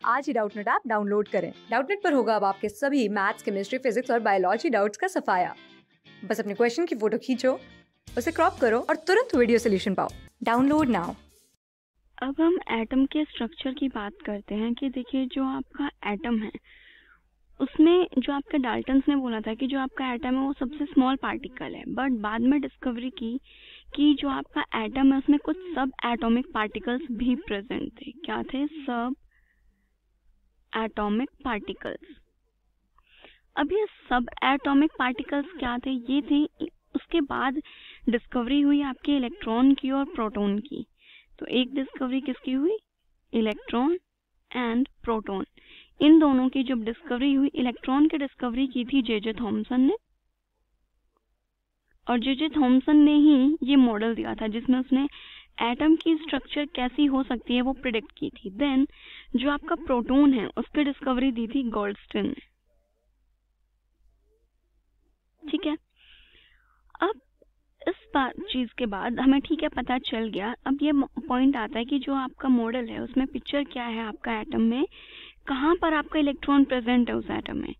आज ही Doubtnut app download करें। Doubtnut पर होगा अब आपके सभी मैथ्स, केमिस्ट्री, फिजिक्स और बायोलॉजी डाउट्स का सफाया। बस अपने क्वेश्चन की फोटो खींचो, उसे क्रॉप करो और तुरंत वीडियो सोल्यूशन पाओ। Download now. अब हम एटम के स्ट्रक्चर की बात करते हैं कि देखिए जो आपका एटम है उसमें जो आपके डाल्टन्स ने बोला था कि जो आपका एटम है वो सबसे स्मॉल पार्टिकल है, बट बाद में डिस्कवरी की कि जो आपका एटम है उसमें कुछ सब एटॉमिक पार्टिकल्स भी प्रेजेंट थे। क्या थे? सब एटॉमिक पार्टिकल्स। अब ये सब एटॉमिक पार्टिकल्स क्या थे? ये थे, उसके बाद डिस्कवरी हुई आपके इलेक्ट्रॉन की और प्रोटॉन की। तो एक डिस्कवरी किसकी हुई? Electron and proton. इन दोनों की जब डिस्कवरी हुई, इलेक्ट्रॉन की डिस्कवरी की थी जे थॉमसन ने, और जे थॉमसन ने ही ये मॉडल दिया था जिसमें उसने एटम की स्ट्रक्चर कैसी हो सकती है वो प्रिडिक्ट की थी। देन जो आपका प्रोटॉन है उसकी डिस्कवरी दी थी गोल्डस्टीन ने। ठीक है, अब इस चीज के बाद हमें ठीक है पता चल गया। अब ये पॉइंट आता है कि जो आपका मॉडल है उसमें पिक्चर क्या है आपका एटम में, कहाँ पर आपका इलेक्ट्रॉन प्रेजेंट है उस एटम में।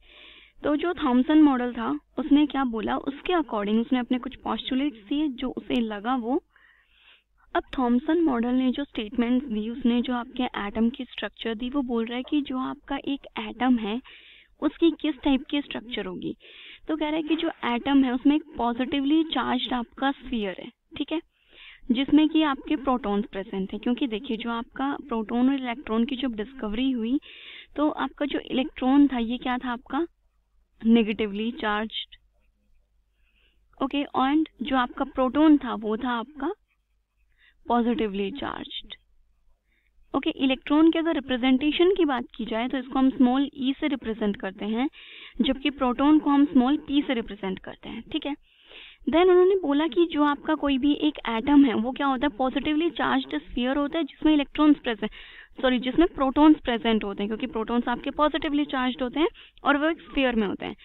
तो जो थॉमसन मॉडल था उसने क्या बोला, उसके अकॉर्डिंग उसने अपने कुछ पॉस्टुलेट्स दिए जो उसे लगा वो। अब थॉमसन मॉडल ने जो स्टेटमेंट्स दी, उसने जो आपके एटम की स्ट्रक्चर दी, वो बोल रहा है कि जो आपका एक एटम है उसकी किस टाइप की स्ट्रक्चर होगी। तो कह रहा है कि जो एटम है उसमें एक पॉजिटिवली चार्ज्ड आपका स्फीयर है, ठीक है, जिसमें कि आपके प्रोटॉन्स प्रेजेंट है। क्योंकि देखिए जो आपका प्रोटॉन और इलेक्ट्रॉन की जब डिस्कवरी हुई तो आपका जो इलेक्ट्रॉन था ये क्या था आपका? Negatively charged. ओके, एंड जो आपका प्रोटॉन था वो था आपका पॉजिटिवली चार्ज्ड। ओके, इलेक्ट्रॉन की अगर रिप्रेजेंटेशन की बात की जाए तो इसको हम स्मॉल ई से रिप्रेजेंट करते हैं, जबकि प्रोटॉन को हम स्मॉल पी से रिप्रेजेंट करते हैं। ठीक है, देन उन्होंने बोला कि जो आपका कोई भी एक एटम है वो क्या होता है? पॉजिटिवली चार्ज्ड स्फीयर होता है जिसमें इलेक्ट्रॉन्स प्रेजेंट, सॉरी जिसमें प्रोटॉन्स प्रेजेंट होते हैं, क्योंकि प्रोटॉन्स आपके पॉजिटिवली चार्ज्ड होते हैं और वो एक स्फीयर में होते हैं।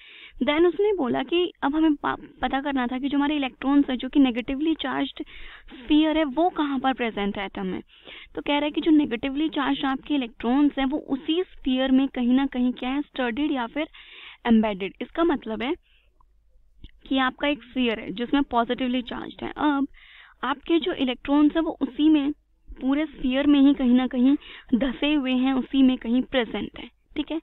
देन उसने बोला कि अब हमें पता करना था कि जो हमारे इलेक्ट्रॉन्स है जो कि नेगेटिवली चार्ज्ड स्फीयर है वो कहाँ पर प्रेजेंट है एटम में। तो कह रहा है कि जो नेगेटिवली चार्ज्ड आपके इलेक्ट्रॉन्स हैं वो उसी स्फीयर में कहीं ना कहीं क्या है? स्टडीड या फिर एम्बेडेड। इसका मतलब है कि आपका एक स्फीयर है जिसमें पॉजिटिवली चार्ज्ड है। अब आपके जो इलेक्ट्रॉन्स है वो उसी में, पूरे स्फीयर में ही कहीं ना कहीं धसे हुए हैं, उसी में कहीं प्रेजेंट है। ठीक है,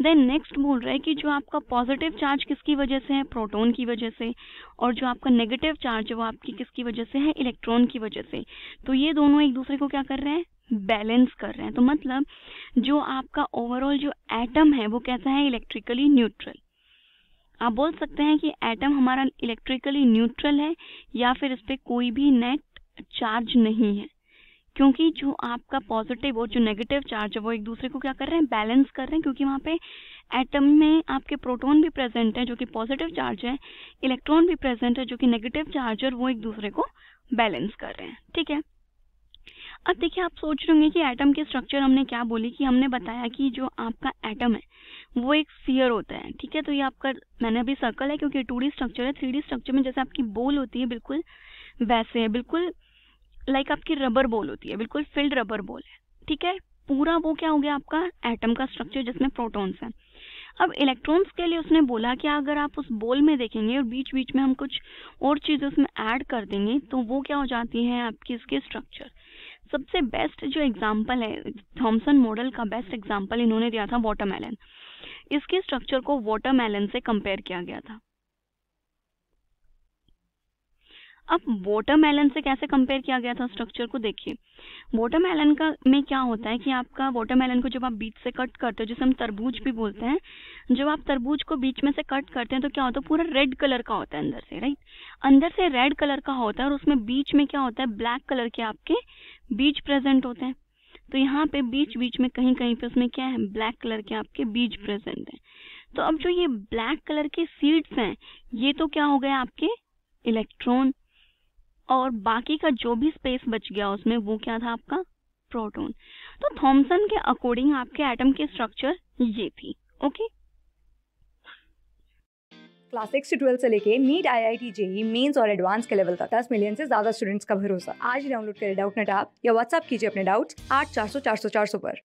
देन नेक्स्ट बोल रहा है कि जो आपका पॉजिटिव चार्ज किसकी वजह से है? प्रोटॉन की वजह से, और जो आपका नेगेटिव चार्ज है वो आपकी किसकी वजह से है? इलेक्ट्रॉन की वजह से। तो ये दोनों एक दूसरे को क्या कर रहे हैं? बैलेंस कर रहे हैं। तो मतलब जो आपका ओवरऑल जो एटम है वो कैसा है? Electrically neutral. आप बोल सकते हैं कि एटम हमारा इलेक्ट्रिकली न्यूट्रल है या फिर इस पर कोई भी नेट चार्ज नहीं है, क्योंकि जो आपका पॉजिटिव और जो नेगेटिव चार्ज है वो एक दूसरे को क्या कर रहे हैं? बैलेंस कर रहे हैं, क्योंकि वहाँ पे एटम में आपके प्रोटॉन भी प्रेजेंट है जो कि पॉजिटिव चार्ज है, इलेक्ट्रॉन भी प्रेजेंट है जो कि नेगेटिव चार्ज है, और वो एक दूसरे को बैलेंस कर रहे हैं। ठीक है, अब देखिए आप सोच रहे होंगे कि एटम की स्ट्रक्चर हमने क्या बोली, कि हमने बताया कि जो आपका एटम है वो एक स्फीयर होता है। ठीक है, तो ये आपका मैंने अभी सर्कल है क्योंकि 2D स्ट्रक्चर है। 3D स्ट्रक्चर में जैसे आपकी बॉल होती है बिल्कुल वैसे है, बिल्कुल लाइक आपकी रबर बॉल होती है, बिल्कुल फिल्ड रबर बॉल है। ठीक है, पूरा वो क्या हो गया आपका एटम का स्ट्रक्चर जिसमें प्रोटॉन्स हैं। अब इलेक्ट्रॉन्स के लिए उसने बोला कि अगर आप उस बॉल में देखेंगे और बीच बीच में हम कुछ और चीजें उसमें ऐड कर देंगे तो वो क्या हो जाती है आपकी इसके स्ट्रक्चर। सबसे बेस्ट जो एग्जांपल है, थॉमसन मॉडल का बेस्ट एग्जांपल इन्होंने दिया था वाटरमेलन। इसके स्ट्रक्चर को वाटरमेलन से कंपेयर किया गया था। अब वाटरमेलन से कैसे कंपेयर किया गया था स्ट्रक्चर को? देखिए वाटरमेलन का में क्या होता है कि आपका वाटरमेलन को जब आप बीच से कट करते हो, जिसे हम तरबूज भी बोलते हैं, जब आप तरबूज को बीच में से कट करते हैं तो क्या होता है? पूरा रेड कलर का होता है अंदर से, राइट? अंदर से रेड कलर का होता है और उसमें बीच में क्या होता है? ब्लैक कलर के आपके बीज प्रेजेंट होते हैं। तो यहाँ पे बीच बीच में कहीं कहीं पे उसमें क्या है? ब्लैक कलर के आपके बीज प्रेजेंट है। तो अब जो ये ब्लैक कलर के सीड्स हैं ये तो क्या हो गए आपके? इलेक्ट्रॉन, और बाकी का जो भी स्पेस बच गया उसमें वो क्या था? आपका प्रोटॉन। तो थॉमसन के अकॉर्डिंग आपके एटम की स्ट्रक्चर ये थी। ओके, क्लास 6 से 12 से लेके नीट, IIT, JEE मेंस और एडवांस के लेवल तक 10 मिलियन से ज्यादा स्टूडेंट्स का भरोसा। आज ही डाउनलोड करें डाउटनेट ऐप या व्हाट्सएप कीजिए अपने डाउट्स 8400 400 400 पर।